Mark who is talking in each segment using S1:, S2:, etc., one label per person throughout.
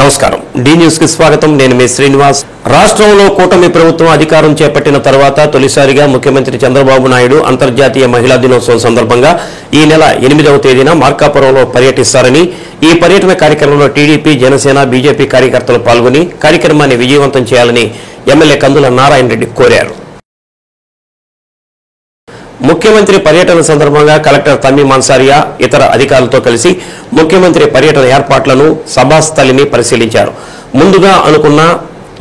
S1: నమస్కారం D news కి స్వాగతం నేను మీ శ్రీనివాస్ రాష్ట్రంలో కూటమి ప్రభుత్వం అధికారం చేపట్టిన తర్వాత తొలిసారిగా ముఖ్యమంత్రి చంద్రబాబు నాయుడు అంతర్జాతీయ మహిళా దినోత్సవం సందర్భంగా ఈ నెల 8వ తేదీన మార్కాపురంలో పర్యటిస్తారని ఈ పర్యటన కార్యక్రమంలో టీడీపీ జనసేన బీజేపీ కార్యకర్తలు పాల్గొని కార్యక్రమాన్ని విజయవంతం చేయాలని ఎమ్మెల్యే కందుల నారాయణ రెడ్డి కోరారు ముఖ్యమంత్రి పర్యటన సందర్భంగా కలెక్టర్ తమ్మి మన్సారియా ఇతర అధికారులతో కలిసి ముఖ్యమంత్రి పర్యటన ఏర్పాట్లను సభాస్థలిని పరిశీలించారు ముందుగా అనుకున్న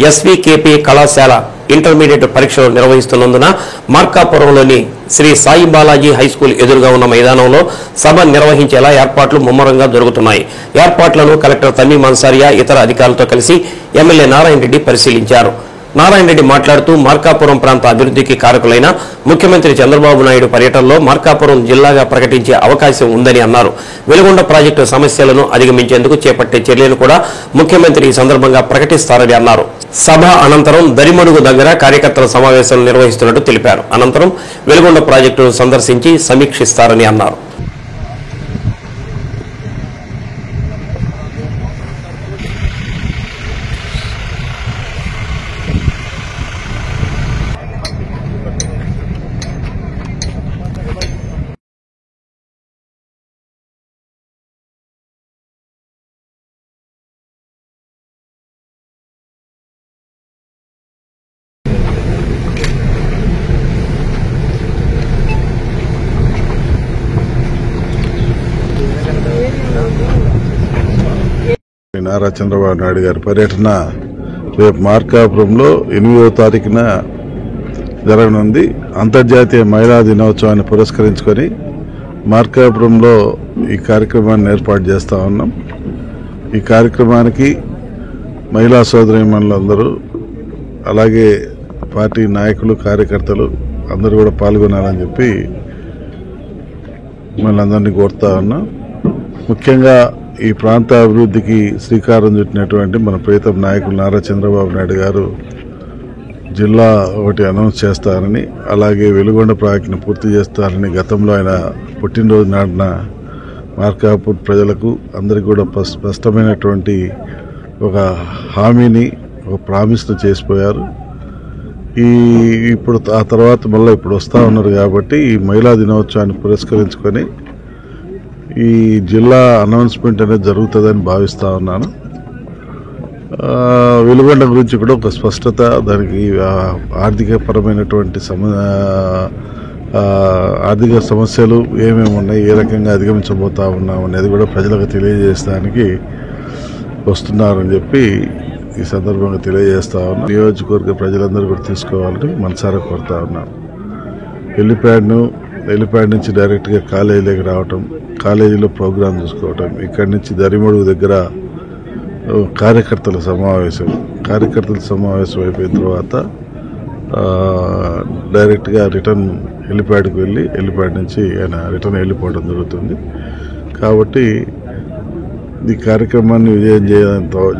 S1: ఎస్వీకేపీ కళాశాల ఇంటర్మీడియట్ పరీక్షలు నిర్వహిస్తున్నందున మార్కాపురంలోని శ్రీ సాయి బాలాజీ హైస్కూల్ ఎదురుగా ఉన్న మైదానంలో సభ నిర్వహించేలా ఏర్పాట్లు ముమ్మరంగా జరుగుతున్నాయి ఏర్పాట్లను కలెక్టర్ తమ్మి మన్సారియా ఇతర అధికారులతో కలిసి ఎమ్మెల్యే నారాయణ రెడ్డి పరిశీలించారు నారాయణ రెడ్డి మాట్లాడుతూ మార్కాపురం ప్రాంత అభివృద్ధికి కారకులైన ముఖ్యమంత్రి చంద్రబాబు నాయుడు పర్యటనలో మార్కాపురం జిల్లాగా ప్రకటించే అవకాశం ఉందని అన్నారు వెలుగొండ ప్రాజెక్టు సమస్యలను అధిగమించేందుకు చేపట్టే చర్యలను కూడా ముఖ్యమంత్రి ఈ సందర్భంగా ప్రకటిస్తారని అన్నారు సభ అనంతరం దరిమడుగు దగ్గర కార్యకర్తల సమావేశాలు నిర్వహిస్తున్నట్టు తెలిపారు అనంతరం వెలుగొండ ప్రాజెక్టును సందర్శించి సమీక్షిస్తారని అన్నారు
S2: నారా చంద్రబాబు నాయుడు గారి పర్యటన రేపు మార్కాపురంలో 8వ తారీఖున జరగనుంది. అంతర్జాతీయ మహిళా దినోత్సవాన్ని పురస్కరించుకొని మార్కాపురంలో ఈ కార్యక్రమాన్ని ఏర్పాటు చేస్తా ఉన్నాం. ఈ కార్యక్రమానికి మహిళా సోదరీమణులందరూ అలాగే పార్టీ నాయకులు కార్యకర్తలు అందరూ కూడా పాల్గొనాలని చెప్పి మనందరినీ కోరుతా ఉన్నాం. ముఖ్యంగా ఈ ప్రాంత అభివృద్ధికి శ్రీకారం చుట్టినటువంటి మన ప్రీతం నాయకులు నారా చంద్రబాబు నాయుడు గారు జిల్లా ఒకటి అనౌన్స్ చేస్తారని అలాగే వెలుగొండ ప్రాజెక్టును పూర్తి చేస్తారని గతంలో ఆయన పుట్టినరోజు నాటిన మార్కాపూర్ ప్రజలకు అందరికీ కూడా స్పష్టమైనటువంటి ఒక హామీని ఒక ప్రామిస్ను చేసిపోయారు. ఇప్పుడు ఆ తర్వాత మళ్ళీ ఇప్పుడు వస్తూ ఉన్నారు కాబట్టి ఈ మహిళా దినోత్సవాన్ని పురస్కరించుకొని ఈ జిల్లా అనౌన్స్మెంట్ అనేది జరుగుతుందని భావిస్తా ఉన్నాను. వెలుగొండ గురించి కూడా ఒక స్పష్టత దానికి ఆర్థికపరమైనటువంటి ఆర్థిక సమస్యలు ఏమేమి ఉన్నాయి ఏ రకంగా అధిగమించబోతా ఉన్నాం అనేది కూడా ప్రజలకు తెలియజేయడానికి వస్తున్నారని చెప్పి ఈ సందర్భంగా తెలియజేస్తా ఉన్నాం. నియోజకవర్గ ప్రజలందరూ కూడా తీసుకోవాలని మనసారా కోరుతా ఉన్నాం. హెలిప్యాడ్ నుంచి డైరెక్ట్గా కాలేజీలోకి రావటం కాలేజీలో ప్రోగ్రాం చూసుకోవటం ఇక్కడి నుంచి దరిమడుగు దగ్గర కార్యకర్తల సమావేశం అయిపోయిన తర్వాత డైరెక్ట్గా రిటర్న్ హెలిప్యాడ్కి వెళ్ళి హెలిప్యాడ్ నుంచి ఆయన రిటర్న్ వెళ్ళిపోవడం జరుగుతుంది. కాబట్టి ఈ కార్యక్రమాన్ని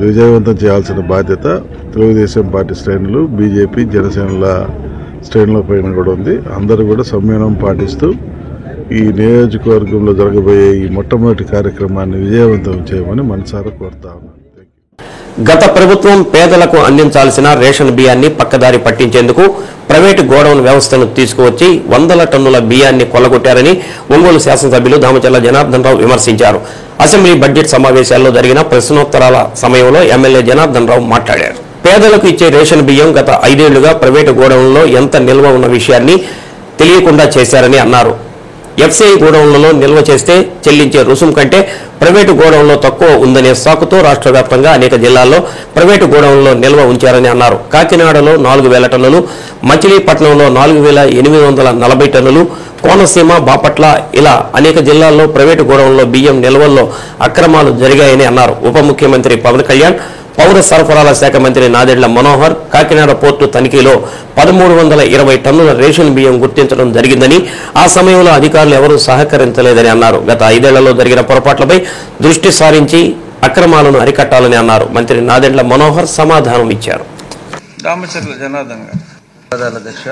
S2: విజయవంతం చేయాల్సిన బాధ్యత తెలుగుదేశం పార్టీ శ్రేణులు బీజేపీ జనసేనల శ్రేణుల పైన కూడా ఉంది. అందరూ కూడా సంయమనం పాటిస్తూ ఈ నియోజకవర్గంలో జరగబోయే ఈ మొట్టమొదటి కార్యక్రమాన్ని విజయవంతం చేయమని మనసారా కోరుతా ఉన్నాను.
S1: గత ప్రభుత్వం పేదలకు అందించాల్సిన రేషన్ బియ్యాన్ని పక్కదారి పట్టించేందుకు ప్రైవేటు గోడౌన్ వ్యవస్థను తీసుకువచ్చి 100 టన్నుల బియ్యాన్ని కొల్లగొట్టారని ఒంగోలు శాసనసభ్యులు దామచర్ల జనార్దన్ రావు విమర్శించారు. అసెంబ్లీ బడ్జెట్ సమావేశాల్లో జరిగిన ప్రశ్నోత్తరాల సమయంలో ఎమ్మెల్యే జనార్దన్ రావు మాట్లాడారు. పేదలకు ఇచ్చే రేషన్ బియ్యం గత 5 ఏళ్లుగా ప్రైవేటు గోడౌన్లో ఎంత నిల్వ ఉన్న విషయాన్ని తెలియకుండా చేశారని అన్నారు. ఎఫ్సీఐ గోడౌన్లలో నిల్వ చేస్తే చెల్లించే రుసుం కంటే ప్రైవేటు గోడౌన్లో తక్కువ ఉందనే సాకుతో రాష్ట్ర వ్యాప్తంగా అనేక జిల్లాల్లో ప్రైవేటు గోడౌన్లో నిల్వ ఉంచారని అన్నారు. కాకినాడలో 4,000 టన్నులు, మచిలీపట్నంలో 4,840 టన్నులు, కోనసీమ బాపట్ల ఇలా అనేక జిల్లాల్లో ప్రైవేటు గోడౌన్లో బియ్యం నిల్వల్లో అక్రమాలు జరిగాయని అన్నారు. ఉప ముఖ్యమంత్రి పవన్ కళ్యాణ్, పౌర సరఫరాల శాఖ మంత్రి నాదెండ్ల మనోహర్ కాకినాడ పోర్టు తనిఖీలో 1,320 టన్నుల రేషన్ బియ్యం గుర్తించడం జరిగిందని ఆ సమయంలో అధికారులు ఎవరూ సహకరించలేదని అన్నారు. గత 5 ఏళ్లలో జరిగిన పొరపాట్లపై దృష్టి సారించి అక్రమాలను అరికట్టాలని అన్నారు. మంత్రి నాదెండ్ల మనోహర్ సమాధానం ఇచ్చారు.
S3: దామచర్ల జనార్దన్ గారు అధ్యక్ష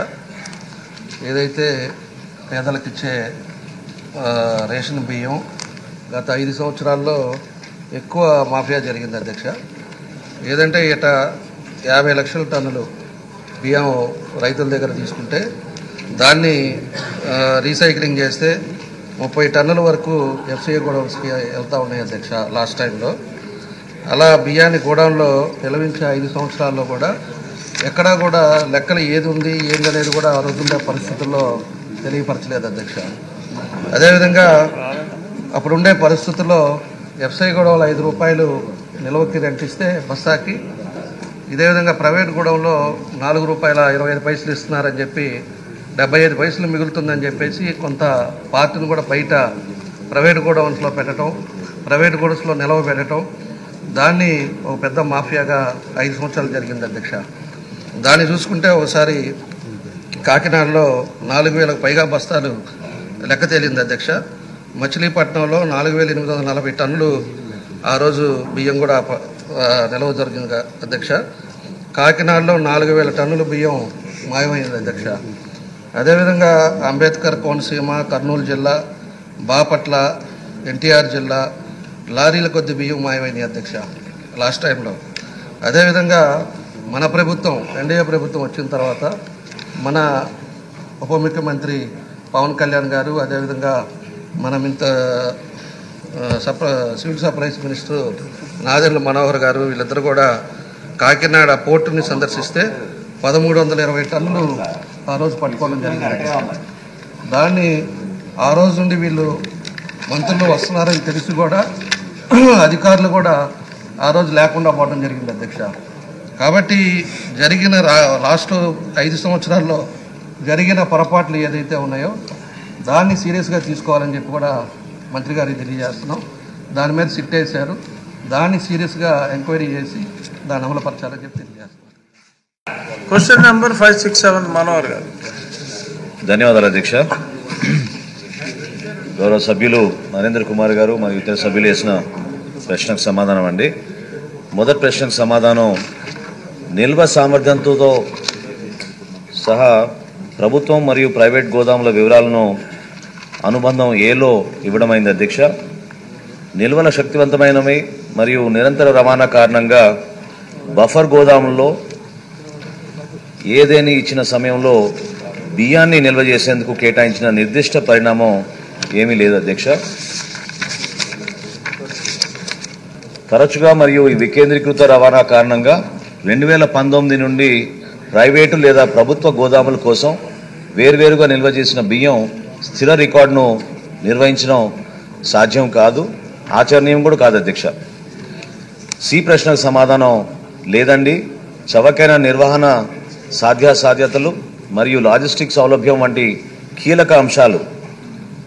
S3: ఏదైతే పేదలకిచ్చే రేషన్ బియ్యం గత 5 సంవత్సరాల్లో ఎక్కువ మాఫియా జరిగింది అధ్యక్ష. ఏదంటే ఇట 50 లక్షల టన్నులు బియ్యం రైతుల దగ్గర తీసుకుంటే దాన్ని రీసైక్లింగ్ చేస్తే 30 టన్నుల వరకు ఎఫ్సిఐ గోడౌన్స్కి వెళ్తూ ఉన్నాయి అధ్యక్ష. లాస్ట్ టైంలో అలా బియ్యాన్ని గోడౌన్లో నిలవించే 5 సంవత్సరాల్లో కూడా ఎక్కడా కూడా లెక్కలు ఏది ఉంది ఏందనేది కూడా ఆ రోజుల్లో పరిస్థితుల్లో తెలియపరచలేదు అధ్యక్ష. అదేవిధంగా అప్పుడుండే పరిస్థితుల్లో ఎఫ్సిఐ గోడౌన్లో 5 రూపాయలు నిల్వకి రెంట్ ఇస్తే బస్తాకి, ఇదే విధంగా ప్రైవేట్ గోడౌన్లో 4 రూపాయల 25 పైసలు ఇస్తున్నారని చెప్పి 75 పైసలు మిగులుతుందని చెప్పేసి కొంత పార్టీని కూడా బయట ప్రైవేట్ గోడౌన్స్లో పెట్టడం, ప్రైవేట్ గోడౌన్స్లో నిల్వ పెట్టడం, దాన్ని ఒక పెద్ద మాఫియాగా 5 సంవత్సరాలు జరిగింది అధ్యక్ష. దాన్ని చూసుకుంటే ఒకసారి కాకినాడలో 4,000కు పైగా బస్తాలు లెక్క తేలింది అధ్యక్ష. మచిలీపట్నంలో 4,840 టన్నులు ఆ రోజు బియ్యం కూడా నిల్వ జరిగింది అధ్యక్ష. కాకినాడలో 4,000 టన్నుల బియ్యం మాయమైంది అధ్యక్ష. అదేవిధంగా అంబేద్కర్ కోనసీమ, కర్నూలు జిల్లా, బాపట్ల, ఎన్టీఆర్ జిల్లా లారీల కొద్ది బియ్యం మాయమైంది అధ్యక్ష లాస్ట్ టైంలో. అదేవిధంగా మన ప్రభుత్వం ఎన్డీఏ ప్రభుత్వం వచ్చిన తర్వాత మన ఉప ముఖ్యమంత్రి పవన్ కళ్యాణ్ గారు, అదేవిధంగా మన civil supplies minister Nadendla Manohar గారు వీళ్ళిద్దరూ కూడా కాకినాడ పోర్టుని సందర్శిస్తే 1,320 టన్నులు ఆ రోజు పట్టుకోవడం జరిగింది. దాన్ని ఆ రోజు నుండి వీళ్ళు మంత్రులు వస్తున్నారని తెలిసి కూడా అధికారులు కూడా ఆ రోజు లేకుండా పోవడం జరిగింది అధ్యక్ష. కాబట్టి జరిగిన లాస్ట్ 5 సంవత్సరాల్లో జరిగిన పొరపాట్లు ఏదైతే ఉన్నాయో దాన్ని సీరియస్గా తీసుకోవాలని చెప్పి కూడా మంత్రి గారికి తెలియజేస్తున్నాం. దాని మీద సిట్ వేశారు, దాన్ని సీరియస్గా ఎంక్వైరీ చేసి దాన్ని అమలుపరచాలని చెప్పి తెలియజేస్తున్నాం.
S4: క్వశ్చన్ నెంబర్ 567 మనోహర్ గారు.
S5: ధన్యవాదాలు అధ్యక్ష. గౌరవ సభ్యులు నరేంద్ర కుమార్ గారు మరియు ఇతర సభ్యులు వేసిన ప్రశ్నకు సమాధానం అండి. మొదటి ప్రశ్నకు సమాధానం, నిల్వ సామర్థ్యంతో సహా ప్రభుత్వం మరియు ప్రైవేట్ గోదాముల వివరాలను అనుబంధం ఏలో ఇవ్వడమైంది అధ్యక్ష. నిల్వల శక్తివంతమైనవి మరియు నిరంతర రవాణా కారణంగా బఫర్ గోదాముల్లో ఏదేని ఇచ్చిన సమయంలో బియ్యాన్ని నిల్వ చేసేందుకు కేటాయించిన నిర్దిష్ట పరిణామం ఏమీ లేదు అధ్యక్ష. తరచుగా మరియు వికేంద్రీకృత రవాణా కారణంగా 2019 నుండి ప్రైవేటు లేదా ప్రభుత్వ గోదాముల కోసం వేర్వేరుగా నిల్వ చేసిన బియ్యం స్థిర రికార్డును నిర్వహించడం సాధ్యం కాదు, ఆచరణీయం కూడా కాదు అధ్యక్ష. సి ప్రశ్నకు సమాధానం లేదండి. చవకైన నిర్వహణ సాధ్యాసాధ్యతలు మరియు లాజిస్టిక్ సౌలభ్యం వంటి కీలక అంశాలు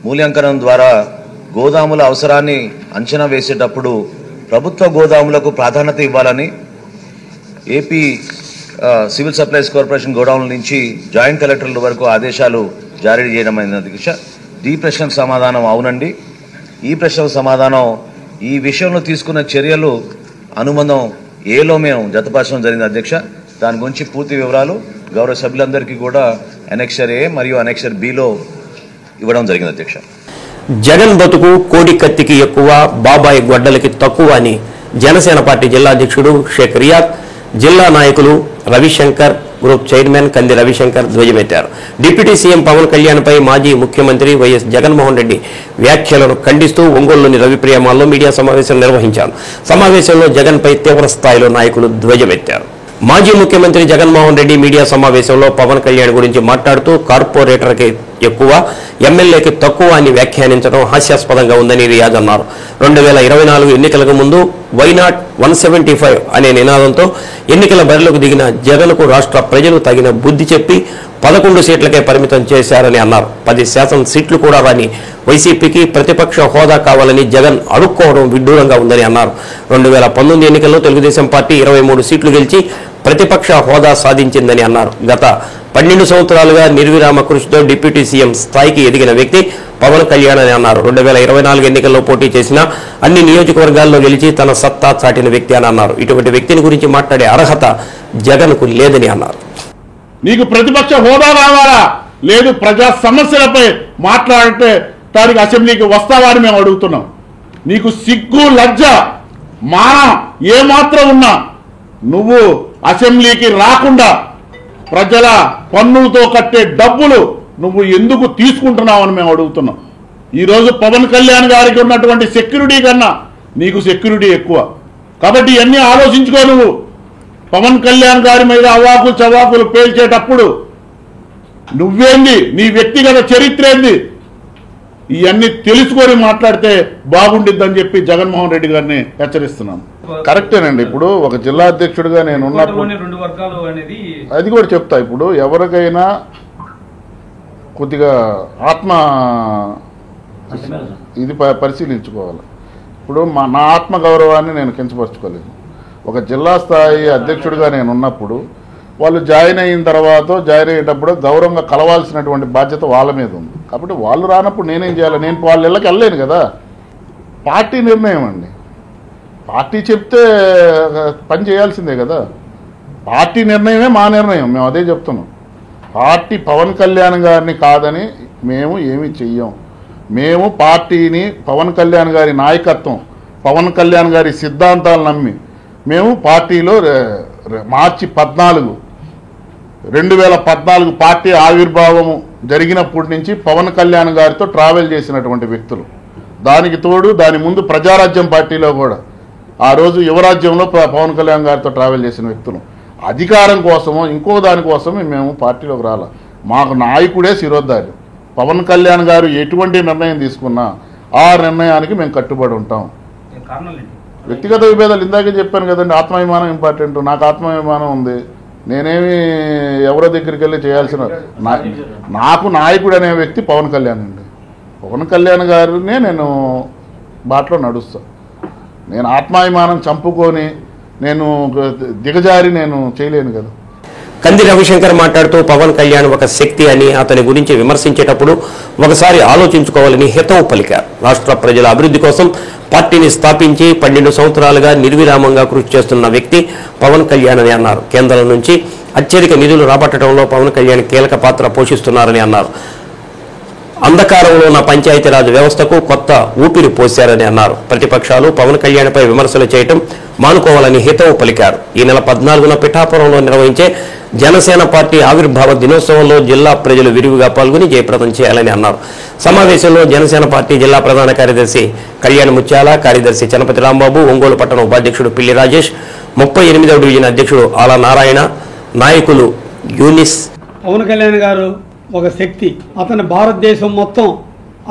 S5: మూల్యాంకనం ద్వారా గోదాముల అవసరాన్ని అంచనా వేసేటప్పుడు ప్రభుత్వ గోదాములకు ప్రాధాన్యత ఇవ్వాలని ఏపీ సివిల్ సప్లైస్ కార్పొరేషన్ గోడౌన్ల నుంచి జాయింట్ కలెక్టర్ల వరకు ఆదేశాలు జారీ చేయడమైంది అధ్యక్ష. డి ప్రశ్నకు సమాధానం అవునండి. ఈ ప్రశ్నకు సమాధానం, ఈ విషయంలో తీసుకున్న చర్యలు అనుబంధం ఏలో మేము జతపరచడం జరిగింది అధ్యక్ష. దాని గురించి పూర్తి వివరాలు గౌరవ సభ్యులందరికీ కూడా అనెక్షర్ ఏ మరియు అనెక్షర్ బిలో ఇవ్వడం జరిగింది అధ్యక్ష.
S1: జగన్ బతుకు కోడి కత్తికి ఎక్కువ, బాబాయ్ గొడ్డలకి తక్కువ అని జనసేన పార్టీ జిల్లా అధ్యక్షుడు షేక్ రియాద్, జిల్లా నాయకులు రవిశంకర్, గ్రూప్ చైర్మన్ కంది రవిశంకర్ ధ్వజమెత్తారు. డిప్యూటీ సీఎం పవన్ కళ్యాణ్పై మాజీ ముఖ్యమంత్రి వైఎస్ జగన్మోహన్ రెడ్డి వ్యాఖ్యలను ఖండిస్తూ ఒంగోలులోని రవిప్రియ మాల్లో మీడియా సమావేశం నిర్వహించారు. సమావేశంలో జగన్పై తీవ్ర స్థాయిలో నాయకులు ధ్వజమెత్తారు. మాజీ ముఖ్యమంత్రి జగన్మోహన్ రెడ్డి మీడియా సమావేశంలో పవన్ కళ్యాణ్ గురించి మాట్లాడుతూ కార్పొరేటర్కి ఎక్కువ, ఎమ్మెల్యేకి తక్కువ అని వ్యాఖ్యానించడం హాస్యాస్పదంగా ఉందని రియాజ్ అన్నారు. 2024 ఎన్నికలకు ముందు వైనాట్ 175 అనే నినాదంతో ఎన్నికల బరిలోకి దిగిన జగన్కు రాష్ట్ర ప్రజలు తగిన బుద్ధి చెప్పి 11 సీట్లకే పరిమితం చేశారని అన్నారు. 10 శాతం సీట్లు కూడా రాని వైసీపీకి ప్రతిపక్ష హోదా కావాలని జగన్ అడుక్కోవడం విడ్డూరంగా ఉందని అన్నారు. 2019 ఎన్నికల్లో తెలుగుదేశం పార్టీ 23 సీట్లు గెలిచి ప్రతిపక్ష హోదా సాధించిందని అన్నారు. గత 12 సంవత్సరాలుగా నిర్విరామ కృషితో డిప్యూటీ సీఎం స్థాయికి ఎదిగిన వ్యక్తి పవన్ కళ్యాణ్ అని అన్నారు. 2024 ఎన్నికల్లో పోటీ చేసిన అన్ని నియోజకవర్గాల్లో గెలిచి తన సత్తా చాటిన వ్యక్తి అని అన్నారు. ఇటువంటి వ్యక్తిని గురించి మాట్లాడే అర్హత జగన్కు లేదని అన్నారు.
S6: నీకు ప్రతిపక్ష హోదా రావాలా, లేదు ప్రజా సమస్యలపై మాట్లాడితే దానికి అసెంబ్లీకి వస్తావని మేము అడుగుతున్నాం. నీకు సిగ్గు, లజ్జ, మానం ఏమాత్రం ఉన్నా నువ్వు అసెంబ్లీకి రాకుండా ప్రజల పన్నులతో కట్టే డబ్బులు నువ్వు ఎందుకు తీసుకుంటున్నావని మేము అడుగుతున్నాం. ఈరోజు పవన్ కళ్యాణ్ గారికి ఉన్నటువంటి సెక్యూరిటీ కన్నా నీకు సెక్యూరిటీ ఎక్కువ. కాబట్టి ఇవన్నీ ఆలోచించుకో. నువ్వు పవన్ కళ్యాణ్ గారి మీద అవాకులు చవాకులు పేల్చేటప్పుడు నువ్వేంది, నీ వ్యక్తిగత చరిత్ర ఏంది, ఇవన్నీ తెలుసుకొని మాట్లాడితే బాగుండిద్దని చెప్పి జగన్మోహన్ రెడ్డి గారిని హెచ్చరిస్తున్నాను. కరెక్టేనండి. ఇప్పుడు ఒక జిల్లా అధ్యక్షుడిగా నేను ఉన్నప్పుడు అది కూడా చెప్తా. ఇప్పుడు ఎవరికైనా కొద్దిగా ఆత్మ ఇది పరిశీలించుకోవాలి. ఇప్పుడు నా ఆత్మగౌరవాన్ని నేను కించపరచుకోలేదు. ఒక జిల్లా స్థాయి అధ్యక్షుడిగా నేను ఉన్నప్పుడు వాళ్ళు జాయిన్ అయిన తర్వాత జాయిన్ అయ్యేటప్పుడు గౌరవంగా కలవాల్సినటువంటి బాధ్యత వాళ్ళ మీద ఉంది. కాబట్టి వాళ్ళు రానప్పుడు నేనేం చేయాలి? నేను వాళ్ళ ఇళ్ళకి వెళ్ళలేను కదా. పార్టీ నిర్ణయం అండి. పార్టీ చెప్తే పని చేయాల్సిందే కదా. పార్టీ నిర్ణయమే మా నిర్ణయం. మేము అదే చెప్తున్నాం. పార్టీ పవన్ కళ్యాణ్ గారిని కాదని మేము ఏమి చెయ్యం. మేము పార్టీని, పవన్ కళ్యాణ్ గారి నాయకత్వం, పవన్ కళ్యాణ్ గారి సిద్ధాంతాలు నమ్మి మేము పార్టీలో మార్చి 14, 2014 పార్టీ ఆవిర్భావము జరిగినప్పటి నుంచి పవన్ కళ్యాణ్ గారితో ట్రావెల్ చేసినటువంటి వ్యక్తులు. దానికి తోడు దాని ముందు ప్రజారాజ్యం పార్టీలో కూడా ఆ రోజు యువరాజ్యంలో పవన్ కళ్యాణ్ గారితో ట్రావెల్ చేసిన వ్యక్తులు. అధికారం కోసమో ఇంకో దానికోసమే మేము పార్టీలోకి రాలా. మాకు నాయకుడే శిరోద్ధారి. పవన్ కళ్యాణ్ గారు ఎటువంటి నిర్ణయం తీసుకున్నా ఆ నిర్ణయానికి మేము కట్టుబడి ఉంటాం. వ్యక్తిగత విభేదాలు ఇందాకే చెప్పాను కదండి. ఆత్మాభిమానం ఇంపార్టెంట్. నాకు ఆత్మాభిమానం ఉంది. నేనేమి ఎవరో దగ్గరికి వెళ్ళి చేయాల్సిన, నాకు నాయకుడు అనే వ్యక్తి పవన్ కళ్యాణ్ అండి. పవన్ కళ్యాణ్ గారినే నేను బాటలో నడుస్తాను. నేను ఆత్మాభిమానం చంపుకొని నేను దిగజారి నేను చేయలేను కదా.
S1: కంది రవిశంకర్ మాట్లాడుతూ పవన్ కళ్యాణ్ ఒక శక్తి అని అతని గురించి విమర్శించేటప్పుడు ఒకసారి ఆలోచించుకోవాలని హితవు పలికారు. రాష్ట్ర ప్రజల అభివృద్ధి కోసం పార్టీని స్థాపించి 12 సంవత్సరాలుగా నిర్విరామంగా కృషి చేస్తున్న వ్యక్తి పవన్ కళ్యాణ్ అని అన్నారు. కేంద్రం నుంచి అత్యధిక నిధులు రాబట్టడంలో పవన్ కళ్యాణ్ కీలక పాత్ర పోషిస్తున్నారని అన్నారు. అంధకారంలో ఉన్న పంచాయతీరాజ్ వ్యవస్థకు కొత్త ఊపిరి పోశారని అన్నారు. ప్రతిపక్షాలు పవన్ కళ్యాణ్పై విమర్శలు చేయటం మానుకోవాలని హితవు పలికారు. ఈ నెల 14న పిఠాపురంలో నిర్వహించే జనసేన పార్టీ ఆవిర్భావ దినోత్సవంలో జిల్లా ప్రజలు విరివిగా పాల్గొని జయప్రదం చేయాలని అన్నారు. సమావేశంలో జనసేన పార్టీ జిల్లా ప్రధాన కార్యదర్శి కళ్యాణ్ ముత్యాల, కార్యదర్శి చనపతి రాంబాబు, ఒంగోలు పట్టణ ఉపాధ్యక్షుడు పిల్లి రాజేష్, 38వ డివిజన్ అధ్యక్షుడు ఆలా నారాయణ, నాయకులు యూనిస్.
S7: పవన్ కళ్యాణ్ గారు ఒక శక్తి. అతని భారతదేశం మొత్తం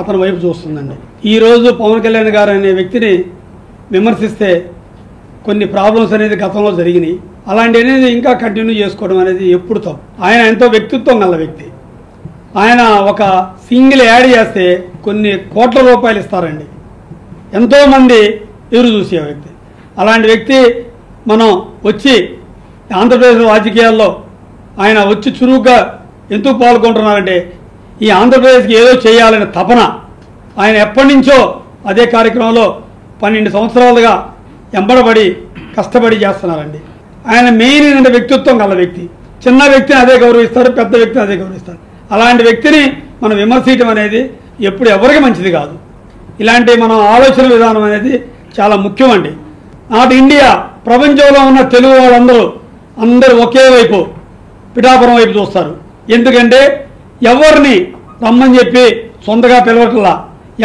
S7: అతని వైపు చూస్తుందండి. ఈరోజు పవన్ కళ్యాణ్ గారు అనే వ్యక్తిని విమర్శిస్తే కొన్ని ప్రాబ్లమ్స్ అనేది గతంలో జరిగినాయి. అలాంటి అనేది ఇంకా కంటిన్యూ చేసుకోవడం అనేది ఎప్పుడు తప్పు. ఆయన ఎంతో వ్యక్తిత్వం గల వ్యక్తి. ఆయన ఒక సింగిల్ యాడ్ చేస్తే కొన్ని కోట్ల రూపాయలు ఇస్తారండి. ఎంతోమంది ఎదురు చూసే వ్యక్తి. అలాంటి వ్యక్తి మనం వచ్చి ఆంధ్రప్రదేశ్ రాజకీయాల్లో ఆయన వచ్చి చురుగ్గా ఎందుకు పాల్గొంటున్నారంటే ఈ ఆంధ్రప్రదేశ్కి ఏదో చేయాలనే తపన. ఆయన ఎప్పటి నుంచో అదే కార్యక్రమంలో 12 సంవత్సరాలుగా ఎంబడబడి కష్టపడి చేస్తున్నారండి. ఆయన మెయిన్ ఏంటంటే వ్యక్తిత్వం గల వ్యక్తి. చిన్న వ్యక్తిని అదే గౌరవిస్తారు, పెద్ద వ్యక్తిని అదే గౌరవిస్తారు. అలాంటి వ్యక్తిని మనం విమర్శించడం అనేది ఎప్పుడు ఎవరికి మంచిది కాదు. ఇలాంటి మన ఆలోచన విధానం అనేది చాలా ముఖ్యమండి. నాటి ఇండియా ప్రపంచంలో ఉన్న తెలుగు వాళ్ళందరూ ఒకే వైపు పిఠాపురం వైపు చూస్తారు. ఎందుకంటే ఎవరిని రమ్మని చెప్పి సొంతగా పిలవట్లా,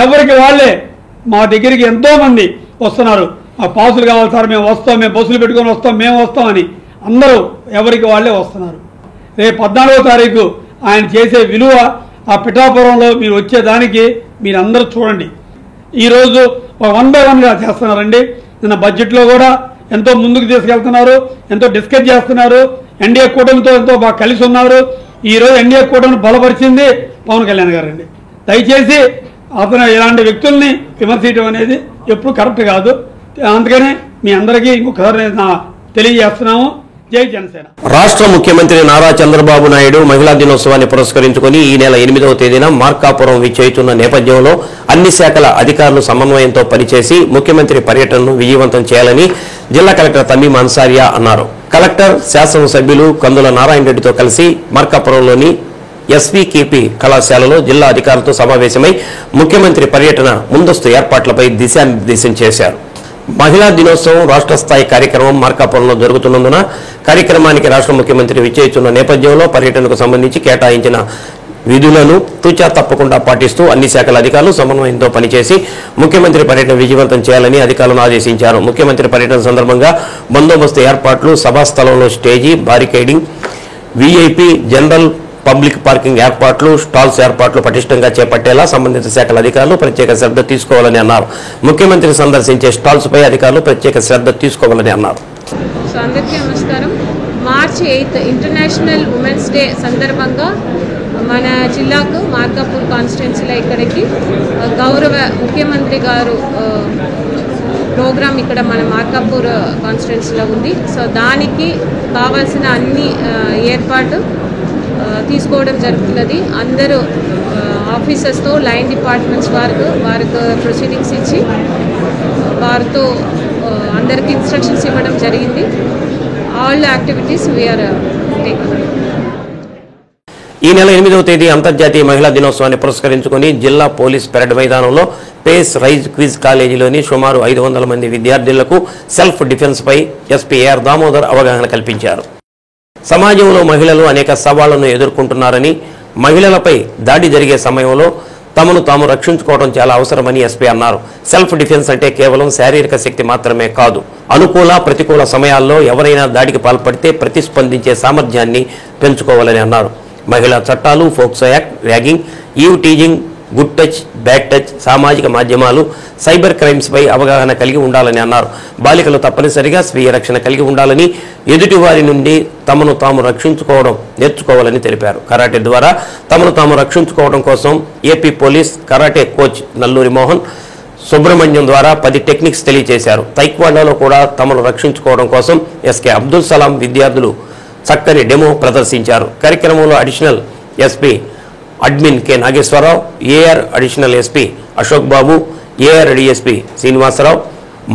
S7: ఎవరికి వాళ్ళే మా దగ్గరికి ఎంతోమంది వస్తున్నారు. ఆ పాసులు కావాలి సార్, మేము వస్తాం, మేము బస్సులు పెట్టుకొని వస్తాం, మేము వస్తామని అందరూ ఎవరికి వాళ్ళే వస్తున్నారు. రేపు 14వ తారీఖు ఆయన చేసే విలువ ఆ పిఠాపురంలో మీరు వచ్చేదానికి మీరందరూ చూడండి. ఈరోజు 1 by 1గా చేస్తున్నారండి. నిన్న బడ్జెట్లో కూడా ఎంతో ముందుకు తీసుకెళ్తున్నారు, ఎంతో డిస్కస్ చేస్తున్నారు. ఎన్డీఏ కూటమితో ఎంతో బాగా కలిసి ఉన్నారు. ఈరోజు ఎన్డీఏ కూటమిని బలపరిచింది పవన్ కళ్యాణ్ గారు అండి. దయచేసి అతను ఇలాంటి వ్యక్తుల్ని విమర్శించడం అనేది ఎప్పుడు కరెక్ట్ కాదు. అందుకనే మీ అందరికీ ఇంకొకసారి తెలియజేస్తున్నాము. జై జనసేన.
S1: రాష్ట్ర ముఖ్యమంత్రి నారా చంద్రబాబు నాయుడు మహిళా దినోత్సవాన్ని పురస్కరించుకుని ఈ నెల 8వ తేదీన మార్కాపురం విచ్చేస్తున్న నేపథ్యంలో అన్ని శాఖల అధికారులు సమన్వయంతో పనిచేసి ముఖ్యమంత్రి పర్యటనను విజయవంతం చేయాలని జిల్లా కలెక్టర్ తమీం అన్సారియా అన్నారు. కలెక్టర్, శాసనసభ్యులు కందుల నారాయణ రెడ్డితో కలిసి మార్కాపురంలోని ఎస్వీకేపీ కళాశాలలో జిల్లా అధికారులతో సమావేశమై ముఖ్యమంత్రి పర్యటన ముందస్తు ఏర్పాట్లపై దిశానిర్దేశం చేశారు. మహిళా దినోత్సవం రాష్ట్ర స్థాయి కార్యక్రమం మార్కాపురంలో జరుగుతున్నందున కార్యక్రమానికి రాష్ట్ర ముఖ్యమంత్రి విచ్చేస్తున్న నేపథ్యంలో పర్యటనకు సంబంధించి కేటాయించిన విధులను తూచా తప్పకుండా పాటిస్తూ అన్ని శాఖల అధికారులు సమన్వయంతో పనిచేసి ముఖ్యమంత్రి పర్యటన విజయవంతం చేయాలని అధికారులను ఆదేశించారు. ముఖ్యమంత్రి పర్యటన సందర్భంగా బందోబస్తు ఏర్పాట్లు, సభా స్థలంలో stage, barricading, VIP, general public parking ఏర్పాట్లు, స్టాల్స్ ఏర్పాట్లు పటిష్టంగా చేపట్టేలా సంబంధిత శాఖల అధికారులు ప్రత్యేక శ్రద్ధ తీసుకోవాలని అన్నారు. ముఖ్యమంత్రి సందర్శించే స్టాల్స్ పై అధికారులు ప్రత్యేక శ్రద్ధ తీసుకోవాలని అన్నారు.
S8: అందరికీ నమస్కారం. మార్చి 8 ఇంటర్నేషనల్ ఉమెన్స్ డే సందర్భంగా మన జిల్లాకు మార్కాపూర్ కాన్స్టిట్యున్సీలో ఇక్కడికి గౌరవ ముఖ్యమంత్రి గారు ప్రోగ్రామ్ ఇక్కడ మన మార్కాపూర్ కాన్స్టిట్యున్సీలో ఉంది. సో దానికి కావాల్సిన అన్ని ఏర్పాటు తీసుకోవడం జరుగుతున్నది. అందరూ ఆఫీసర్స్తో లైన్ డిపార్ట్మెంట్స్ వారికి ప్రొసీడింగ్స్ ఇచ్చి వారితో అందరికి ఇన్స్ట్రక్షన్స్ ఇవ్వడం జరిగింది. All activities we are taking.
S1: ఈ నెల 8వ తేదీ అంతర్జాతీయ మహిళా దినోత్సవాన్ని పురస్కరించుకుని జిల్లా పోలీస్ పెరేడ్ మైదానంలో పేస్ రైజ్ క్విజ్ కాలేజీలోని సుమారు 500 మంది విద్యార్థులకు సెల్ఫ్ డిఫెన్స్ పై ఎస్పీ ఏఆర్ దామోదర్ అవగాహన కల్పించారు. సమాజంలో మహిళలు అనేక సవాళ్లను ఎదుర్కొంటున్నారని, మహిళలపై దాడి జరిగే సమయంలో తమను తాము రక్షించుకోవడం చాలా అవసరమని ఎస్పీ అన్నారు. సెల్ఫ్ డిఫెన్స్ అంటే కేవలం శారీరక శక్తి మాత్రమే కాదు, అనుకూల ప్రతికూల సమయాల్లో ఎవరైనా దాడికి పాల్పడితే ప్రతిస్పందించే సామర్థ్యాన్ని పెంచుకోవాలని అన్నారు. మహిళా చట్టాలు, POCSO act, ragging, eve teasing, good touch, bad touch, సామాజిక మాధ్యమాలు, సైబర్ క్రైమ్స్ పై అవగాహన కలిగి ఉండాలని అన్నారు. బాలికలు తప్పనిసరిగా స్వీయ రక్షణ కలిగి ఉండాలని, ఎదుటివారి నుండి తమను తాము రక్షించుకోవడం నేర్చుకోవాలని తెలిపారు. కరాటే ద్వారా తమను తాము రక్షించుకోవడం కోసం AP police karate coach Nalluri Mohan Subrahmanyam ద్వారా 10 టెక్నిక్స్ తెలియజేశారు. తైక్వాండోలో కూడా తమను రక్షించుకోవడం కోసం ఎస్కే అబ్దుల్ సలాం విద్యార్థులు చక్కని డెమో ప్రదర్శించారు. కార్యక్రమంలో additional SP admin K Nageswararao, AR additional SP Ashok Babu, AR DSP Srinivasarao,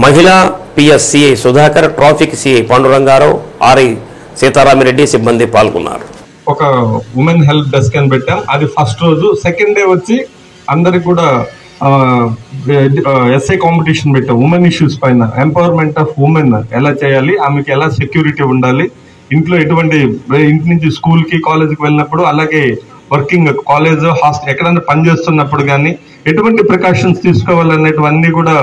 S1: మహిళా PSCI Sudhakar, traffic CI Pandurangarao, RI Seetharamireddy సిబ్బంది పాల్గొన్నారు.
S9: ఒక ఉమెన్ హెల్ప్ డెస్క్ అని పెట్టాం. అది ఫస్ట్ రోజు. సెకండ్ డే వచ్చి అందరికి కూడా ఎస్ఐ కాంపిటీషన్ పెట్టాం. ఉమెన్ ఇష్యూస్ పైన, ఎంపవర్మెంట్ ఆఫ్ ఉమెన్ ఎలా చేయాలి, ఆమెకి ఎలా సెక్యూరిటీ ఉండాలి, ఇంట్లో ఎటువంటి, ఇంటి నుంచి స్కూల్కి కాలేజీకి వెళ్ళినప్పుడు, అలాగే వర్కింగ్ కాలేజ్ హాస్టల్ ఎక్కడైనా పనిచేస్తున్నప్పుడు కానీ ఎటువంటి ప్రికాషన్స్ తీసుకోవాలనేటివన్నీ కూడా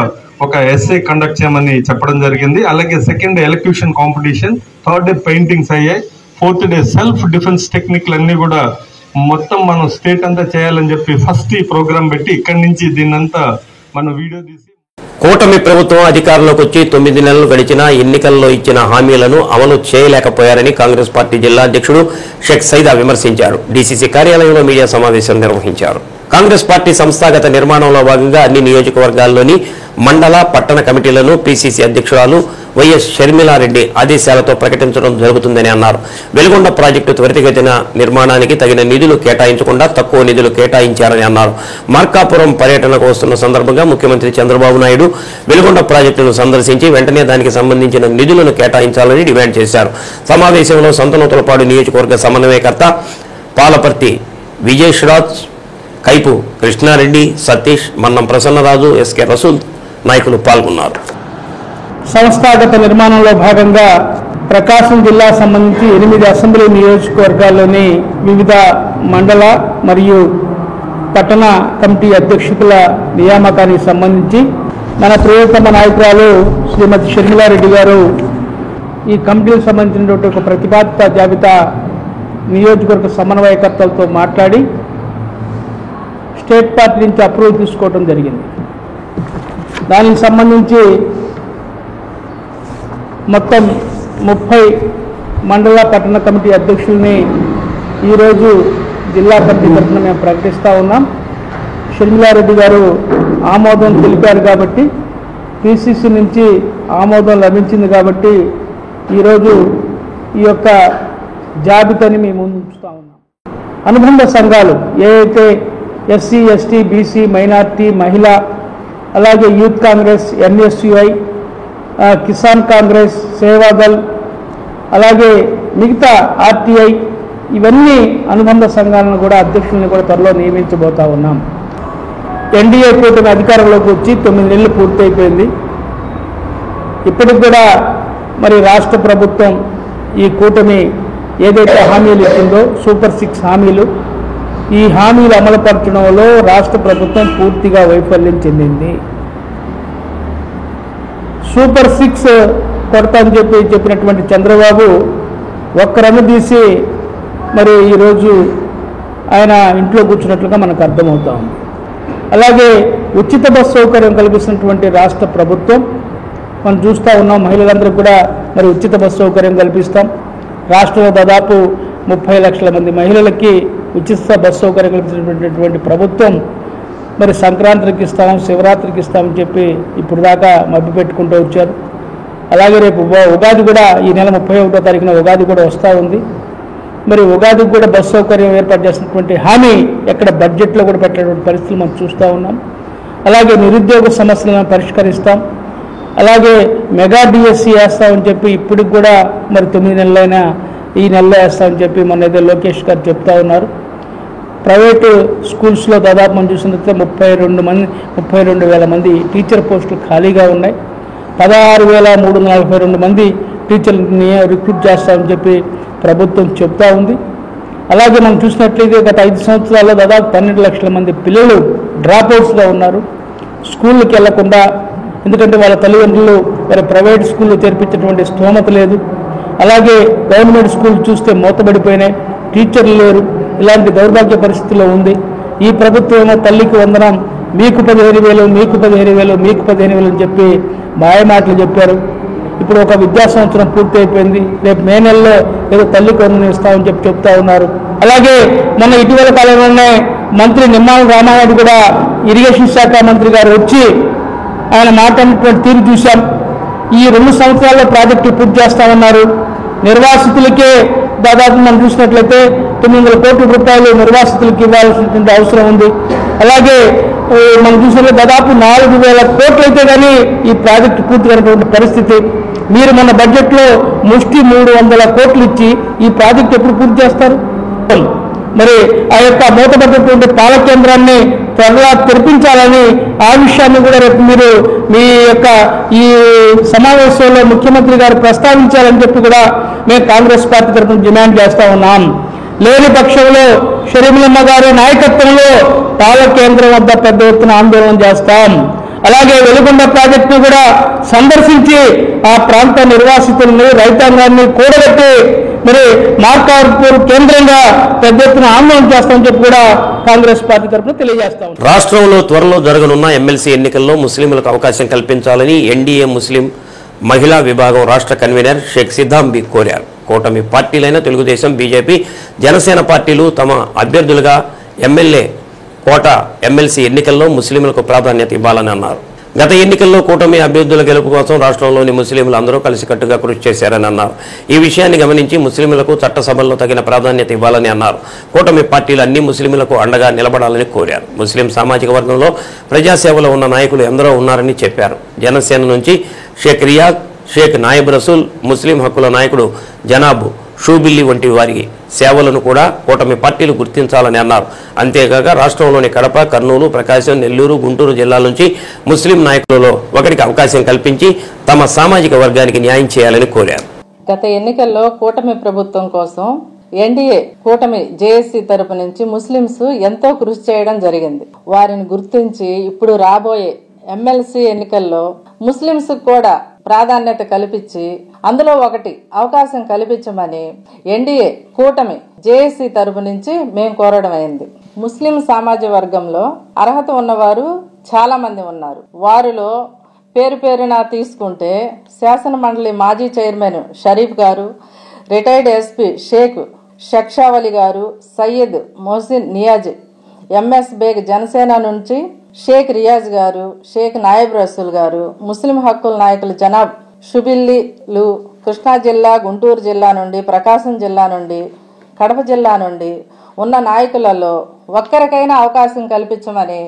S9: ఒక ఎస్ఏ కండక్ట్ చేయమని చెప్పడం జరిగింది. అలాగే second day elocution competition, third day paintings అయ్యాయి, ఫోర్త్ డే సెల్ఫ్ డిఫెన్స్ టెక్నిక్లు అన్ని కూడా మొత్తం మనం స్టేట్ అంతా చేయాలని చెప్పి ఫస్ట్ ఈ ప్రోగ్రామ్ పెట్టి ఇక్కడి నుంచి దీన్నంతా మనం వీడియో తీసి.
S1: కూటమి ప్రభుత్వం అధికారంలోకి వచ్చి 9 నెలలు గడిచినా ఎన్నికల్లో ఇచ్చిన హామీలను అమలు చేయలేకపోయారని కాంగ్రెస్ పార్టీ జిల్లా అధ్యక్షుడు షేక్ సైదా విమర్శించారు. డీసీసీ కార్యాలయంలో మీడియా సమావేశం నిర్వహించారు. కాంగ్రెస్ పార్టీ సంస్థాగత నిర్మాణంలో భాగంగా అన్ని నియోజకవర్గాల్లోని మండల, పట్టణ కమిటీలను పీసీసీ అధ్యక్షురాలు వైఎస్ షర్మిలారెడ్డి ఆదేశాలతో ప్రకటించడం జరుగుతుందని అన్నారు. వెలుగొండ ప్రాజెక్టు త్వరితగతిన నిర్మాణానికి తగిన నిధులు కేటాయించకుండా తక్కువ నిధులు కేటాయించారని అన్నారు. మార్కాపురం పర్యటనకు వస్తున్న సందర్భంగా ముఖ్యమంత్రి చంద్రబాబు నాయుడు వెలుగొండ ప్రాజెక్టును సందర్శించి వెంటనే దానికి సంబంధించిన నిధులను కేటాయించాలని డిమాండ్ చేశారు. సమావేశంలో సంతనూతలపాడు నియోజకవర్గ సమన్వయకర్త పాలపర్తి విజేష్రాజ్, కైపు కృష్ణారెడ్డి, సతీష్, మన్నం ప్రసన్నరాజు, ఎస్కే రసూల్ నాయకులు పాల్గొన్నారు.
S7: సంస్థాగత నిర్మాణంలో భాగంగా ప్రకాశం జిల్లా సంబంధించి 8 అసెంబ్లీ నియోజకవర్గాల్లోని వివిధ మండల మరియు పట్టణ కమిటీ అధ్యక్షుల నియామకానికి సంబంధించి మన ప్రియతమ నాయకురాలు శ్రీమతి షర్మిలారెడ్డి గారు ఈ కమిటీలకు సంబంధించినటువంటి ఒక ప్రతిపాదిత జాబితా నియోజకవర్గ సమన్వయకర్తలతో మాట్లాడి స్టేట్ పార్టీ నుంచి అప్రూవల్ తీసుకోవడం జరిగింది. దానికి సంబంధించి మొత్తం 30 మండల పట్టణ కమిటీ అధ్యక్షుల్ని ఈరోజు జిల్లా కమిటీ తరఫున మేము ప్రకటిస్తూ ఉన్నాం. షర్మిలారెడ్డి గారు ఆమోదం తెలిపారు కాబట్టి, పిసిసి నుంచి ఆమోదం లభించింది కాబట్టి ఈరోజు ఈ యొక్క జాబితాని మేము ముందు ఉంచుతూ ఉన్నాం. అనుబంధ సంఘాలు ఏవైతే ఎస్సీ, ఎస్టీ, బీసీ, మైనార్టీ, మహిళ, అలాగే యూత్ కాంగ్రెస్, ఎన్ఎస్యుఐ, కిసాన్ కాంగ్రెస్, సేవాదల్, అలాగే మిగతా ఆర్టీఐ, ఇవన్నీ అనుబంధ సంఘాలను కూడా అధ్యక్షులను కూడా త్వరలో నియమించబోతా ఉన్నాం. ఎన్డీఏ కూటమి అధికారంలోకి వచ్చి 9 నెలలు పూర్తయిపోయింది. ఇప్పటికి కూడా మరి రాష్ట్ర ప్రభుత్వం ఈ కూటమి ఏదైతే హామీలు ఇచ్చిందో సూపర్ 6 హామీలు, ఈ హామీలు అమలుపరచడంలో రాష్ట్ర ప్రభుత్వం పూర్తిగా వైఫల్యం చెందింది. సూపర్ 6 కొడతా అని చెప్పినటువంటి చంద్రబాబు ఒక్కరన్ను తీసి మరి ఈరోజు ఆయన ఇంట్లో కూర్చున్నట్లుగా మనకు అర్థమవుతా ఉంది. అలాగే ఉచిత బస్సు సౌకర్యం కల్పిస్తున్నటువంటి రాష్ట్ర ప్రభుత్వం మనం చూస్తూ ఉన్నాం. మహిళలందరూ కూడా మరి ఉచిత బస్సు సౌకర్యం కల్పిస్తాం. రాష్ట్రంలో దాదాపు 30 లక్షల మంది మహిళలకి ఉచిత బస్సు సౌకర్యం కల్పించినటువంటి ప్రభుత్వం మరి సంక్రాంతికి ఇస్తాం, శివరాత్రికి ఇస్తామని చెప్పి ఇప్పుడు దాకా మభ్య పెట్టుకుంటూ వచ్చారు. అలాగే రేపు ఉగాది కూడా ఈ నెల 31వ తారీఖున ఉగాది కూడా వస్తూ ఉంది. మరి ఉగాదికి కూడా బస్సు సౌకర్యం ఏర్పాటు చేసినటువంటి హామీ ఎక్కడ బడ్జెట్లో కూడా పెట్టినటువంటి పరిస్థితులు మనం చూస్తూ ఉన్నాం. అలాగే నిరుద్యోగ సమస్యలను పరిష్కరిస్తాం. అలాగే మెగా డిఎస్సి వేస్తామని చెప్పి ఇప్పటికి కూడా మరి 9 నెలలైనా ఈ నెలలో వేస్తామని చెప్పి మొన్న ఏదో లోకేష్ గారు చెప్తా ఉన్నారు. ప్రైవేటు స్కూల్స్లో దాదాపు మనం చూసినట్లయితే 32,000 మంది టీచర్ పోస్టులు ఖాళీగా ఉన్నాయి. 16,342 మంది టీచర్లని రిక్రూట్ చేస్తామని చెప్పి ప్రభుత్వం చెప్తా ఉంది. అలాగే మనం చూసినట్లయితే గత 5 సంవత్సరాల్లో దాదాపు 12 లక్షల మంది పిల్లలు డ్రాప్అవుట్స్గా ఉన్నారు, స్కూళ్ళకి వెళ్లకుండా. ఎందుకంటే వాళ్ళ తల్లిదండ్రులు వారి ప్రైవేట్ స్కూల్లో చేర్పించేటువంటి స్తోమత లేదు. అలాగే గవర్నమెంట్ స్కూల్ చూస్తే మూతబడిపోయినాయి, టీచర్లు లేరు. ఇలాంటి దౌర్భాగ్య పరిస్థితుల్లో ఉంది. ఈ ప్రభుత్వం ఏమో తల్లికి వందనం, మీకు 15,000, మీకు 15,000, మీకు 15,000 అని చెప్పి మాయమాటలు చెప్పారు. ఇప్పుడు ఒక విద్యా సంవత్సరం పూర్తి అయిపోయింది. రేపు మే నెలలో ఏదో తల్లికి వందనం ఇస్తామని చెప్పి చెప్తా ఉన్నారు. అలాగే మొన్న ఇటీవల కాలంలోనే మంత్రి నిమ్మల రామానాయుడు కూడా ఇరిగేషన్ శాఖ మంత్రి గారు వచ్చి ఆయన మాట్లాడినటువంటి తీరు చూశాం. ఈ 2 సంవత్సరాల్లో ప్రాజెక్టు పూర్తి చేస్తామన్నారు. నిర్వాసితులకే దాదాపు మనం చూసినట్లయితే 900 కోట్ల రూపాయలు నిర్వాసితులకు ఇవ్వాల్సినటువంటి అవసరం ఉంది. అలాగే మనం చూసినట్లయితే దాదాపు 4,000 కోట్లు అయితే కానీ ఈ ప్రాజెక్టు పూర్తి కానటువంటి పరిస్థితి. మీరు మన బడ్జెట్లో ముష్టి 300 కోట్లు ఇచ్చి ఈ ప్రాజెక్టు ఎప్పుడు పూర్తి చేస్తారు? మరి ఆ యొక్క మూతపడినటువంటి పాల కేంద్రాన్ని త్వరగా తెరిపించాలని ఆ విషయాన్ని కూడా రేపు మీరు మీ యొక్క ఈ సమావేశంలో ముఖ్యమంత్రి గారు ప్రస్తావించాలని చెప్పి కూడా మేము కాంగ్రెస్ పార్టీ తరఫున డిమాండ్ చేస్తా ఉన్నాం. లేని పక్షంలో షరీములమ్మ గారి నాయకత్వంలో పాల కేంద్రం వద్ద పెద్ద ఎత్తున ఆందోళన చేస్తాం. అలాగే వెలుగొండ ప్రాజెక్టును కూడా సందర్శించి ఆ ప్రాంత నిర్వాసితుల్ని, రైతాంగాన్ని కూడగట్టి మరి మార్కాపూర్ కేంద్రంగా పెద్ద ఎత్తున ఆందోళన చేస్తామని చెప్పి కూడా కాంగ్రెస్ పార్టీ తరఫున తెలియజేస్తాం.
S1: రాష్ట్రంలో త్వరలో జరగనున్న ఎమ్మెల్సీ ఎన్నికల్లో ముస్లింలకు అవకాశం కల్పించాలని ఎన్డీఏ ముస్లిం మహిళా విభాగం రాష్ట్ర కన్వీనర్ షేక్ సిద్దాంబి కోరారు. కూటమి పార్టీలైన తెలుగుదేశం, బీజేపీ, జనసేన పార్టీలు తమ అభ్యర్థులుగా ఎమ్మెల్యే కోట ఎమ్మెల్సీ ఎన్నికల్లో ముస్లింలకు ప్రాధాన్యత ఇవ్వాలని అన్నారు. గత ఎన్నికల్లో కూటమి అభ్యర్థుల గెలుపు కోసం రాష్ట్రంలోని ముస్లింలు అందరూ కలిసికట్టుగా కృషి చేశారని అన్నారు. ఈ విషయాన్ని గమనించి ముస్లింలకు చట్టసభల్లో తగిన ప్రాధాన్యత ఇవ్వాలని అన్నారు. కూటమి పార్టీలు అన్ని ముస్లింలకు అండగా నిలబడాలని కోరారు. ముస్లిం సామాజిక వర్గంలో ప్రజాసేవలో ఉన్న నాయకులు ఎందరో ఉన్నారని చెప్పారు. జనసేన నుంచి షేక్ రియాద్, షేక్ నాయబ్ రసూల్, ముస్లిం హక్కుల నాయకుడు జనాబ్ షూబిల్లి వంటి వారి సేవలను కూడా కూటమి పార్టీలు గుర్తించాలని అన్నారు. అంతేకాక రాష్ట్రంలోని కడప, కర్నూలు, ప్రకాశం, నెల్లూరు, గుంటూరు జిల్లాల నుంచి ముస్లిం నాయకులలో ఒకరికి అవకాశం కల్పించి తమ సామాజిక వర్గానికి న్యాయం చేయాలని కోరారు.
S10: గత ఎన్నికల్లో కూటమి ప్రభుత్వం కోసం ఎన్డీఏ కూటమి జేఏసీ తరపు నుంచి ముస్లింస్ ఎంతో కృషి చేయడం జరిగింది. వారిని గుర్తించి ఇప్పుడు రాబోయే ఎమ్మెల్సీ ఎన్నికల్లో ముస్లింస్ కూడా ప్రాధాన్యత కల్పించి అందులో ఒకటి అవకాశం కల్పించమని ఎన్డీఏ కూటమి జేఏసీ తరపు నుంచి మేము కోరడం అయింది. ముస్లిం సామాజిక వర్గంలో అర్హత ఉన్నవారు చాలా మంది ఉన్నారు. వారిలో పేరు పేరున తీసుకుంటే శాసన మండలి మాజీ చైర్మన్ షరీఫ్ గారు, రిటైర్డ్ ఎస్పీ షేక్ షక్షావలి గారు, సయ్యద్ మొహసిన్ నియాజ్, ఎంఎస్ బేగ్ జనసేన నుంచి షేక్ రియాజ్ గారు, షేక్ నాయబ్ రసూల్ గారు, ముస్లిం హక్కుల నాయకులు జనాబ్ షుబిల్లీలు కృష్ణా జిల్లా, గుంటూరు జిల్లా నుండి, ప్రకాశం జిల్లా నుండి, కడప జిల్లా నుండి ఉన్న నాయకులలో ఒక్కరికైనా అవకాశం కల్పించమని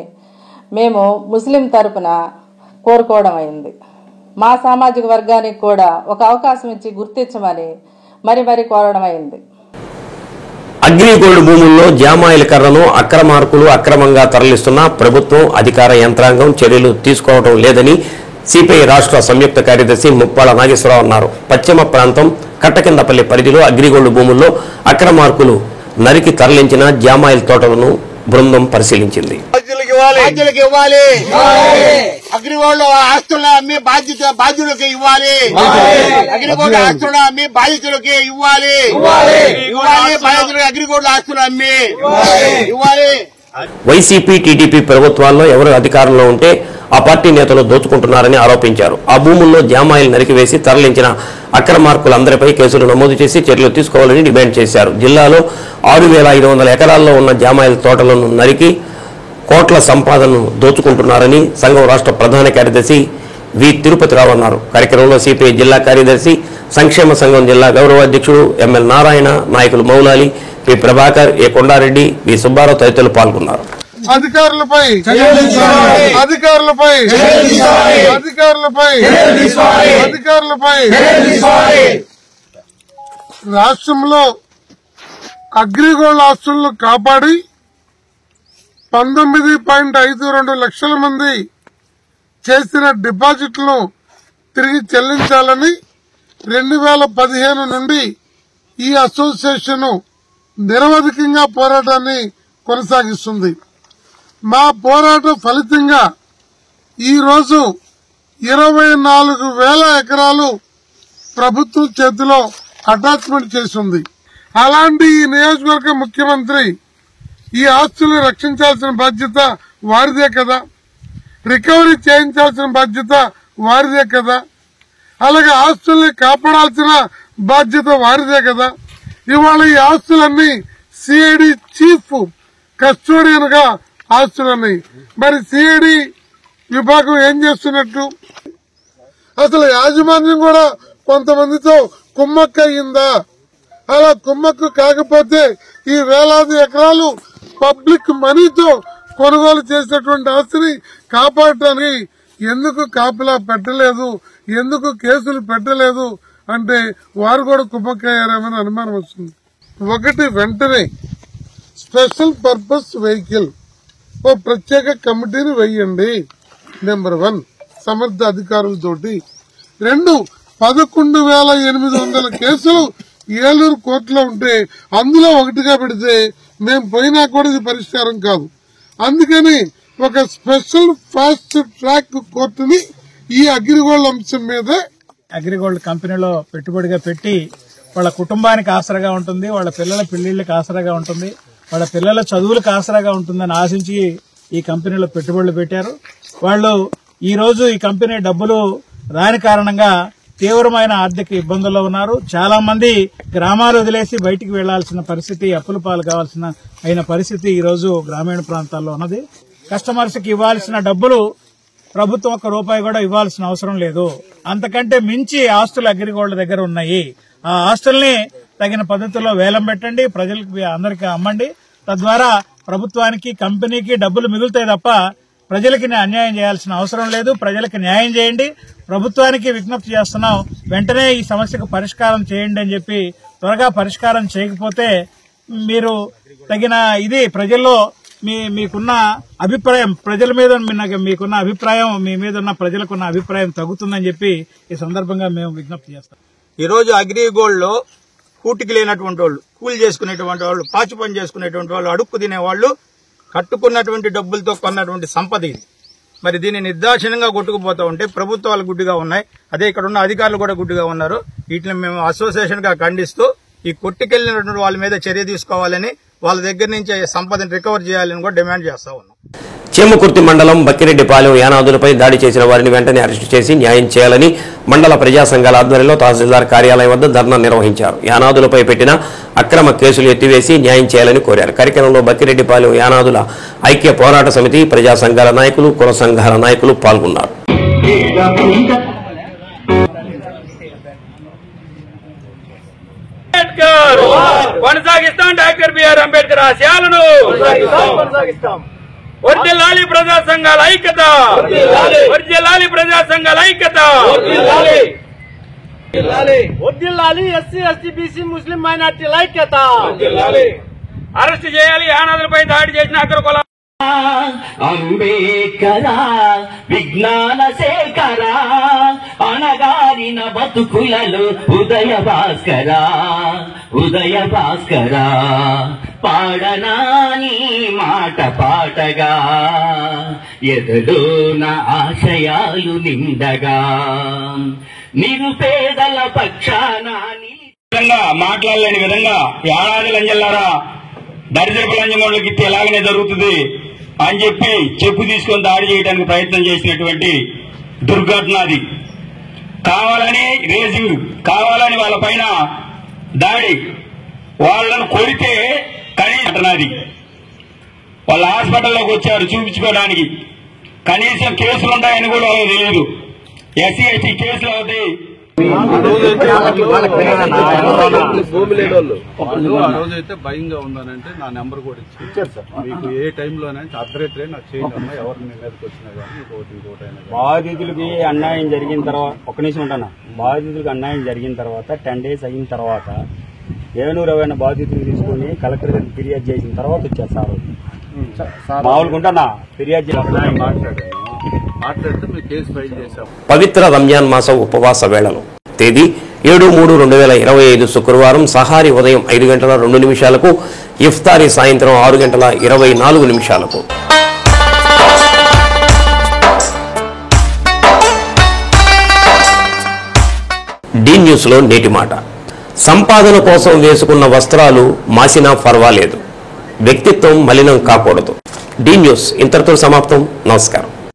S10: మేము ముస్లిం తరపున కోరుకోవడం అయింది. మా సామాజిక వర్గానికి కూడా ఒక అవకాశం ఇచ్చి గుర్తించమని మరి కోరడం అయింది.
S1: అగ్రిగోల్డ్ భూముల్లో జామాయిల కర్రను అక్రమార్కులు అక్రమంగా తరలిస్తున్న ప్రభుత్వం, అధికార యంత్రాంగం చర్యలు తీసుకోవడం లేదని సిపిఐ రాష్ట్ర సంయుక్త కార్యదర్శి ముప్పాల నాగేశ్వరరావు అన్నారు. పశ్చిమ ప్రాంతం కట్టకిందపల్లి పరిధిలో అగ్రిగోల్డ్ భూముల్లో అక్రమార్కులు నరికి తరలించిన జామాయిల్ తోటలను బృందం పరిశీలించింది.
S11: అగ్రిగోల్డ్ ఆస్తుల అమ్మి బాధ్యులకి ఇవ్వాలి. అగ్రిగోల్డ్ ఆస్తుల అమ్మి బాధితులకి ఇవ్వాలి. బాధితులకి అగ్రిగోల్డ్ ఆస్తులు అమ్మి ఇవ్వాలి.
S1: వైసీపీ టీడీపీ ప్రభుత్వాల్లో ఎవరు అధికారంలో ఉంటే ఆ పార్టీ నేతలు దోచుకుంటున్నారని ఆరోపించారు. ఆ భూముల్లో జామాయిల్ నరికివేసి తరలించిన అక్రమార్కులందరిపై కేసులు నమోదు చేసి చర్యలు తీసుకోవాలని డిమాండ్ చేశారు. జిల్లాలో 6,500 ఎకరాల్లో ఉన్న జామాయిల్ తోటలను నరికి కోట్ల సంపాదనను దోచుకుంటున్నారని సంఘం రాష్ట్ర ప్రధాన కార్యదర్శి వి తిరుపతిరావు అన్నారు. కార్యక్రమంలో సిపిఐ జిల్లా కార్యదర్శి, సంక్షేమ సంఘం జిల్లా గౌరవ అధ్యక్షుడు ఎంఎల్ నారాయణ, నాయకులు మౌలాలి, పి ప్రభాకర్, ఏ కొండారెడ్డి, వి సుబ్బారావు తదితరులు పాల్గొన్నారు.
S12: అధికారులపై రాష్ట్రంలో అగ్రిగోల్డ్ ఆస్తులను కాపాడి 19.52 లక్షల మంది చేసిన డిపాజిట్లను తిరిగి చెల్లించాలని 2015 నుండి ఈ అసోసియేషన్ నిరవధికంగా పోరాటాన్ని కొనసాగిస్తుంది. మా పోరాటం ఫలితంగా ఈరోజు 24,000 ఎకరాలు ప్రభుత్వం చేతిలో అటాచ్మెంట్ చేసింది. అలాంటి ఈ నియోజకవర్గ ముఖ్యమంత్రి ఈ ఆస్తులను రక్షించాల్సిన బాధ్యత వారిదే కదా, రికవరీ చేయించాల్సిన బాధ్యత వారిదే కదా, అలాగే ఆస్తుల్ని కాపాడాల్సిన బాధ్యత వారిదే కదా. ఇవాళ ఈ ఆస్తులన్నీ సిఐడి చీఫ్ కస్టోడియన్ గా ఆస్తులని, మరి సిఐడి విభాగం ఏం చేస్తున్నట్టు? అసలు యాజమాన్యం కూడా కొంతమందితో కుమ్మక్కయిందా? అలా కుమ్మక్కు కాకపోతే ఈ వేలాది ఎకరాలు పబ్లిక్ మనీతో కొనుగోలు చేసినటువంటి ఆస్తిని కాపాడటానికి ఎందుకు కాపలా పెట్టలేదు, ఎందుకు కేసులు పెట్టలేదు అంటే వారు కూడా కుమ్మక్కయ్యారేమని అనుమానం వస్తుంది. ఒకటి, వెంటనే స్పెషల్ పర్పస్ వెహికల్ ఓ ప్రత్యేక కమిటీని వేయండి. నెంబర్ 1 సమర్థ అధికారులతోటి. 2, 11,800 కేసులు ఏలూరు కోర్టులో ఉంటే అందులో ఒకటిగా పెడితే మేము పోయినా కూడా ఇది పరిష్కారం కాదు. అందుకని ఒక స్పెషల్ ఫాస్ట్ ట్రాక్ కోర్టుని ఈ అగ్రిగోల్డ్ అంశం మీద
S13: అగ్రిగోల్డ్ కంపెనీలో పెట్టుబడిగా పెట్టి వాళ్ళ కుటుంబానికి ఆసరాగా ఉంటుంది, వాళ్ళ పిల్లల పెళ్లిళ్ళకి ఆసరాగా ఉంటుంది, వాళ్ళ పిల్లల చదువులకు ఆసరాగా ఉంటుందని ఆశించి ఈ కంపెనీలో పెట్టుబడులు పెట్టారు. వాళ్ళు ఈ రోజు ఈ కంపెనీ డబ్బులు రాని కారణంగా తీవ్రమైన ఆర్థిక ఇబ్బందుల్లో ఉన్నారు. చాలా మంది గ్రామాలు వదిలేసి బయటికి వెళ్లాల్సిన పరిస్థితి, అప్పుల పాలు కావాల్సిన అయిన పరిస్థితి ఈ రోజు గ్రామీణ ప్రాంతాల్లో ఉన్నది. కస్టమర్స్ కి ఇవ్వాల్సిన డబ్బులు ప్రభుత్వం 1 రూపాయి కూడా ఇవ్వాల్సిన అవసరం లేదు. అంతకంటే మించి ఆస్తులు అగ్రిగోల్డ్ దగ్గర ఉన్నాయి. ఆ ఆస్తుల్ని తగిన పద్ధతిలో వేలం పెట్టండి, ప్రజలకు అందరికీ అమ్మండి. తద్వారా ప్రభుత్వానికి, కంపెనీకి డబ్బులు మిగులుతాయి తప్ప ప్రజలకి అన్యాయం చేయాల్సిన అవసరం లేదు. ప్రజలకు న్యాయం చేయండి. ప్రభుత్వానికి విజ్ఞప్తి చేస్తున్నాం, వెంటనే ఈ సమస్యకు పరిష్కారం చేయండి అని చెప్పి. త్వరగా పరిష్కారం చేయకపోతే మీరు తగిన ఇది ప్రజల్లో మీకున్న అభిప్రాయం, ప్రజల మీద మీకున్న అభిప్రాయం, మీ మీద ఉన్న ప్రజలకున్న అభిప్రాయం తగ్గుతుందని చెప్పి ఈ సందర్భంగా మేము విజ్ఞప్తి చేస్తాం.
S14: ఈ రోజు అగ్రిగోల్డ్ లో కూటికి లేనటువంటి వాళ్ళు, కూలి చేసుకునేటువంటి వాళ్ళు, పాచి పని చేసుకునేటువంటి వాళ్ళు, అడుక్కు తినేవాళ్లు కట్టుకున్నటువంటి డబ్బులతో కొన్నటువంటి సంపద ఇది. మరి దీన్ని నిర్దాక్షిణ్యంగా కొట్టుకుపోతా ఉంటే ప్రభుత్వాలు గుడ్డిగా ఉన్నాయి, అదే ఇక్కడ ఉన్న అధికారులు కూడా గుడ్డిగా ఉన్నారు. వీటిని మేము అసోసియేషన్ గా ఖండిస్తూ ఈ కొట్టుకెళ్లినటువంటి వాళ్ళ మీద చర్య తీసుకోవాలని, వాళ్ళ దగ్గర నుంచి సంపదను రికవర్ చేయాలని కూడా డిమాండ్ చేస్తా ఉన్నాం.
S1: చేమకుర్తి మండలం బక్కిరెడ్డిపాలెం యానాదులపై దాడి చేసిన వారిని వెంటనే అరెస్టు చేసి న్యాయం చేయాలని మండల ప్రజా సంఘాల ఆధ్వర్యంలో తహసీల్దార్ కార్యాలయం వద్ద ధర్నా నిర్వహించారు. యానాదులపై పెట్టిన అక్రమ కేసులు ఎత్తివేసి న్యాయం చేయాలని కోరారు. కార్యక్రమంలో బక్కిరెడ్డిపాలెం యానాదుల ఐక్య పోరాట సమితి, ప్రజా సంఘాల నాయకులు, కుల సంఘాల నాయకులు పాల్గొన్నారు.
S15: కొనసాగిస్తాం డాక్టర్ బిఆర్ అంబేద్కర్ ఆశయాలను. వర్ధిల్లాలి ప్రజా సంఘాల ఐక్యత, వర్ధిల్లాలి ప్రజా సంఘాల ఐక్యత, వర్ధిల్లాలి ఎస్సీ ఎస్టీ బీసీ ముస్లిం మైనార్టీల ఐక్యత. అరెస్ట్ చేయాలి యానాదులపై దాడి చేసిన అగ్ర కుల
S16: అంబేద్కరా విజ్ఞాన శేఖరా అనగారిన బతుకులలో ఉదయ భాస్కరా పాడనాని మాట పాటగా ఎదలోన ఆశయాలు నిండగా నిరుపేదల పక్షాన
S15: మాట్లాడలేని విధంగా ఏడాది లంజల్లారా దరిద్రపు లంజమోళ్ళకి ఇస్తే ఎలాగనే జరుగుతుంది అని చెప్పి చెప్పు తీసుకొని దాడి చేయడానికి ప్రయత్నం చేసినటువంటి దుర్ఘటన అది. కావాలని రేసింగ్, కావాలని వాళ్ళ పైన దాడి, వాళ్ళను కొడితే కనీసం అది వాళ్ళ హాస్పిటల్లోకి వచ్చారు చూపించుకోవడానికి. కనీసం కేసులు ఉంటాయని కూడా వాళ్ళకి తెలియదు. ఎస్సీ ఎస్టీ కేసులు అవుతాయి.
S17: ఆ రోజైతే భయంగా ఉందనంటే నా నెంబర్ కూడా ఇచ్చారు సార్. మీకు ఏ టైంలోనే అర్ధరాత్రి నాకు చేయండి అమ్మా, ఎవరు మీ మీదకి వచ్చినా కానీ ఇంకోటి అయినా.
S18: బాధితులకి అన్యాయం జరిగిన తర్వాత ఒక్క నిమిషం ఉంటాను. బాధితులకు అన్యాయం జరిగిన తర్వాత 10 days అయిన తర్వాత ఏలూరు అవైన బాధితులు తీసుకుని కలెక్టర్ గారికి ఫిర్యాదు చేసిన తర్వాత వచ్చారు సార్. మామూలుగా ఉంటానా ఫిర్యాదు
S17: మాట్లాడితే మీరు కేసు ఫైల్ చేశాం.
S1: పవిత్ర రంజాన్ మాస ఉపవాస వేళలు తేదీ 7/3/2025 శుక్రవారం సహారీ ఉదయం 5:02 ఇఫ్తారీ సాయంత్రం 6:24. డి న్యూస్ లో నేటి మాట. సంపాదన కోసం వేసుకున్న వస్త్రాలు మాసినా పర్వాలేదు, వ్యక్తిత్వం మలినం కాకూడదు. డి న్యూస్ ఇంతటితో సమాప్తం. నమస్కారం.